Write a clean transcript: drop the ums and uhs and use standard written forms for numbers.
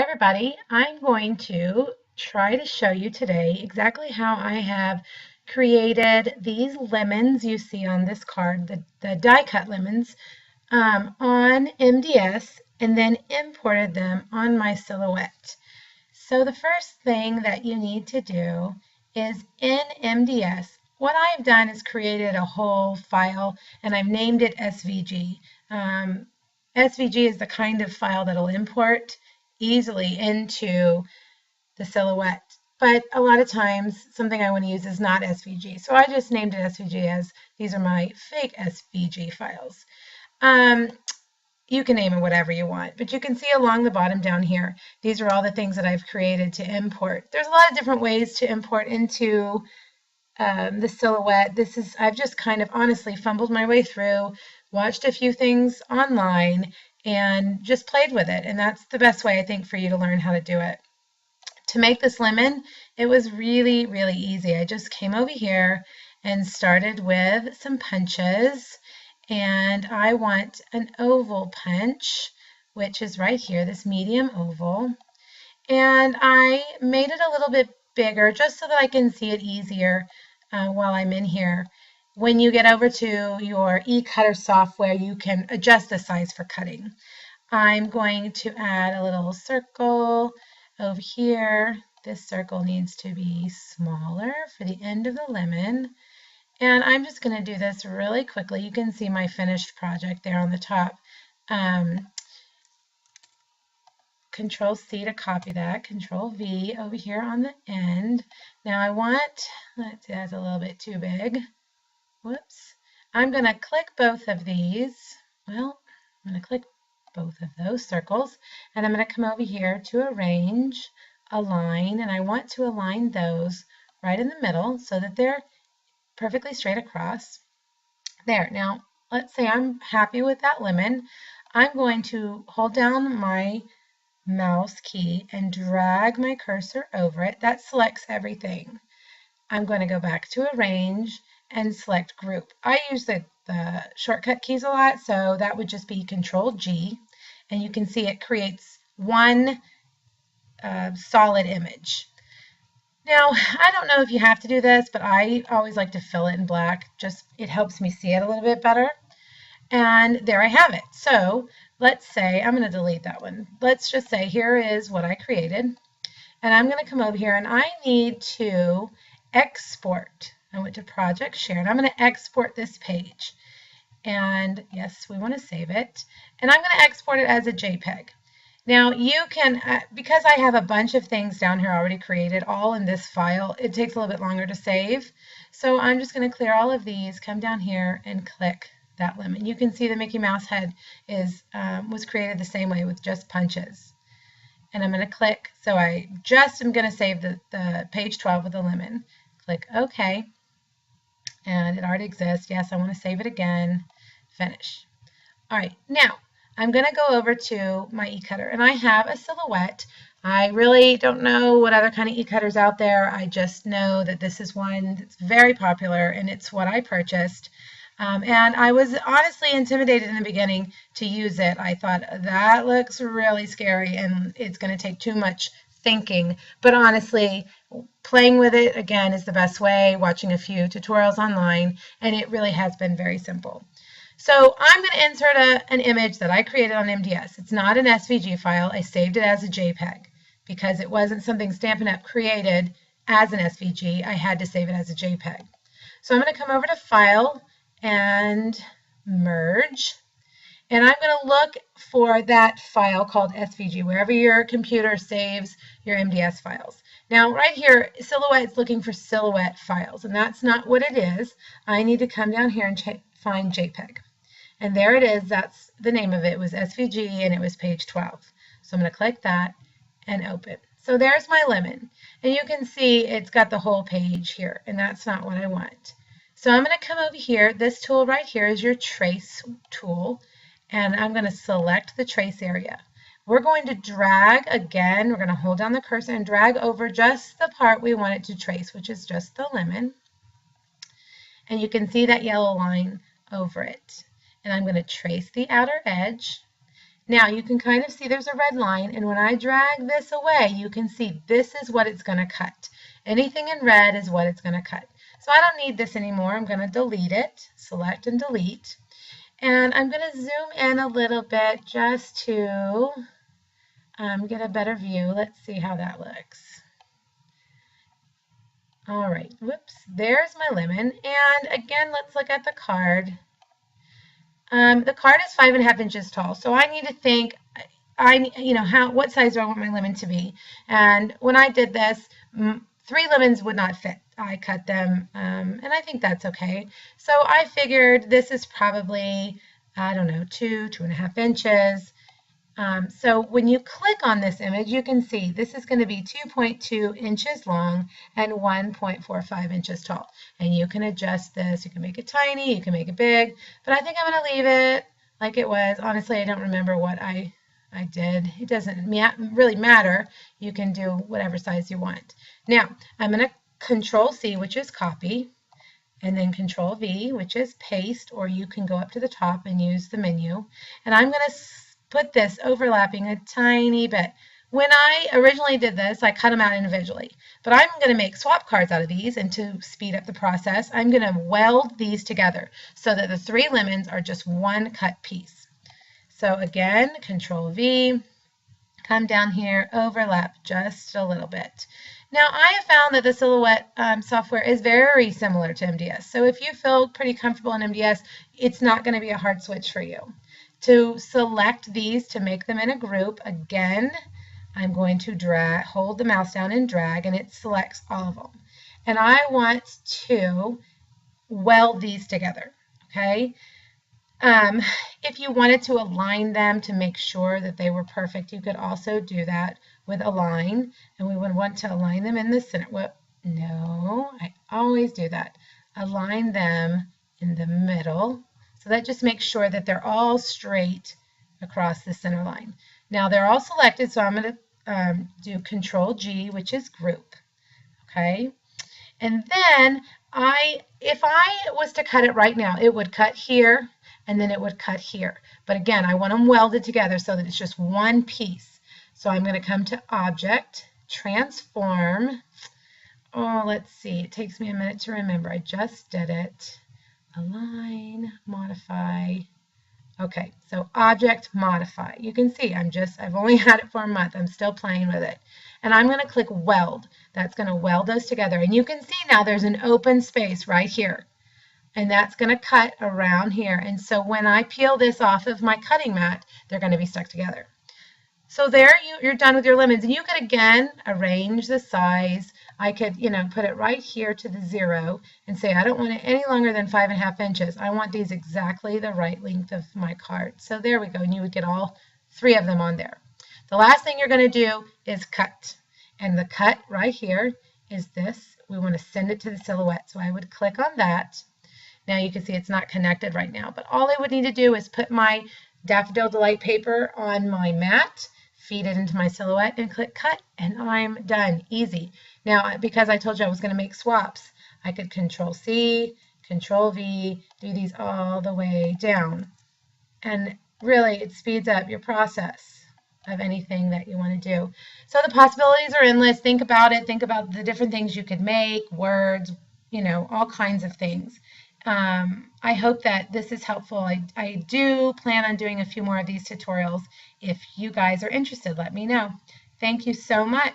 everybody, I'm going to try to show you today exactly how I have created these lemons you see on this card, the die cut lemons, on MDS and then imported them on my silhouette. So the first thing that you need to do is in MDS, what I've done is created a whole file and I've named it SVG. SVG is the kind of file that will import easily into the silhouette. But a lot of times something I want to use is not SVG. So I just named it SVG as these are my fake SVG files. You can name it whatever you want, but you can see along the bottom down here, these are all the things that I've created to import. There's a lot of different ways to import into the silhouette. I've just kind of honestly fumbled my way through, watched a few things online, and just played with it. And that's the best way, I think, for you to learn how to do it. To make this lemon, it was really, really easy. I just came over here and started with some punches. And I want an oval punch, which is right here, this medium oval. And I made it a little bit bigger just so that I can see it easier while I'm in here. When you get over to your e-cutter software, you can adjust the size for cutting. I'm going to add a little circle over here. This circle needs to be smaller for the end of the lemon. And I'm just going to do this really quickly. You can see my finished project there on the top. Control C to copy that. Control V over here on the end. Now I want, let's see, that's a little bit too big. Whoops. I'm going to click both of these. Well, I'm going to click both of those circles. And I'm going to come over here to Arrange, Align. And I want to align those right in the middle so that they're perfectly straight across. There. Now, let's say I'm happy with that lemon. I'm going to hold down my mouse key and drag my cursor over it. That selects everything. I'm going to go back to Arrange and select Group. I use the shortcut keys a lot, so that would just be Control G. And you can see it creates one solid image. Now, I don't know if you have to do this, but I always like to fill it in black. Just it helps me see it a little bit better. And there I have it. So let's say, I'm going to delete that one. Let's just say here is what I created. And I'm going to come over here and I need to export. I went to Project Share and I'm going to export this page. And yes, we want to save it. And I'm going to export it as a JPEG. Now you can, because I have a bunch of things down here already created, all in this file, it takes a little bit longer to save. So I'm just going to clear all of these, come down here and click that lemon. You can see the Mickey Mouse head was created the same way with just punches. And I'm going to click, so I just am going to save the page 12 with the lemon. Click OK. And it already exists. Yes, I want to save it again. Finish. All right, now I'm going to go over to my e-cutter, and I have a silhouette. I really don't know what other kind of e-cutters out there. I just know that this is one that's very popular, and it's what I purchased. And I was honestly intimidated in the beginning to use it. I thought, that looks really scary, and it's going to take too much thinking. But honestly, playing with it, again, is the best way, watching a few tutorials online, and it really has been very simple. So I'm going to insert an image that I created on MDS. It's not an SVG file. I saved it as a JPEG because it wasn't something Stampin' Up! Created as an SVG. I had to save it as a JPEG. So I'm going to come over to File and Merge. And I'm going to look for that file called SVG, wherever your computer saves your MDS files. Now, right here, Silhouette is looking for Silhouette files, and that's not what it is. I need to come down here and find JPEG. And there it is. That's the name of it. It was SVG, and it was page 12. So I'm going to click that and open. So there's my lemon. And you can see it's got the whole page here, and that's not what I want. So I'm going to come over here. This tool right here is your trace tool, and I'm going to select the trace area. We're going to drag again. We're going to hold down the cursor and drag over just the part we want it to trace, which is just the lemon. And you can see that yellow line over it. And I'm going to trace the outer edge. Now you can kind of see there's a red line, and when I drag this away, you can see this is what it's going to cut. Anything in red is what it's going to cut. So I don't need this anymore. I'm going to delete it, select and delete. And I'm going to zoom in a little bit just to get a better view. Let's see how that looks. All right, whoops, there's my lemon. And again, let's look at the card. The card is 5.5 inches tall, so I need to think, what size do I want my lemon to be? And when I did this, 3 lemons would not fit. I cut them, and I think that's okay. So I figured this is probably, I don't know, 2.5 inches. So when you click on this image, you can see this is going to be 2.2 inches long and 1.45 inches tall. And you can adjust this. You can make it tiny, you can make it big, but I think I'm going to leave it like it was. Honestly, I don't remember what I did. It doesn't really matter. You can do whatever size you want. Now, I'm going to Control C, which is copy, and then Control V, which is paste, or you can go up to the top and use the menu. And I'm going to put this overlapping a tiny bit. When I originally did this, I cut them out individually, but I'm going to make swap cards out of these, and to speed up the process, I'm going to weld these together so that the 3 lemons are just one cut piece. So again, Control V, come down here, overlap just a little bit. Now, I have found that the Silhouette software is very similar to MDS. So if you feel pretty comfortable in MDS, it's not going to be a hard switch for you. To select these to make them in a group, again, I'm going to hold the mouse down and drag, and it selects all of them. And I want to weld these together, okay? If you wanted to align them to make sure that they were perfect, you could also do that with align, and we would want to align them in the center. Well, no, I always do that. Align them in the middle. So that just makes sure that they're all straight across the center line. Now they're all selected, so I'm going to do Control G, which is group. Okay, and then if I was to cut it right now, it would cut here and then it would cut here. But again, I want them welded together so that it's just one piece. So I'm going to come to Object, Transform. Oh, let's see. It takes me a minute to remember. I just did it. Align, modify. Okay, so Object, Modify. You can see I've only had it for a month. I'm still playing with it. And I'm going to click Weld. That's going to weld those together. And you can see now there's an open space right here. And that's going to cut around here. And so when I peel this off of my cutting mat, they're going to be stuck together. So there you're done with your lemons. And you could, again, arrange the size. I could, put it right here to the 0 and say I don't want it any longer than 5.5 inches. I want these exactly the right length of my card. So there we go. And you would get all 3 of them on there. The last thing you're going to do is cut. And the cut right here is this. We want to send it to the Silhouette. So I would click on that. Now you can see it's not connected right now, but all I would need to do is put my Daffodil Delight paper on my mat, feed it into my Silhouette, and click cut, and I'm done. Easy. Now, because I told you I was going to make swaps, I could Control C, Control V, do these all the way down. And really, it speeds up your process of anything that you want to do. So the possibilities are endless. Think about it. Think about the different things you could make, words, all kinds of things. I hope that this is helpful. I do plan on doing a few more of these tutorials. If you guys are interested, let me know. Thank you so much.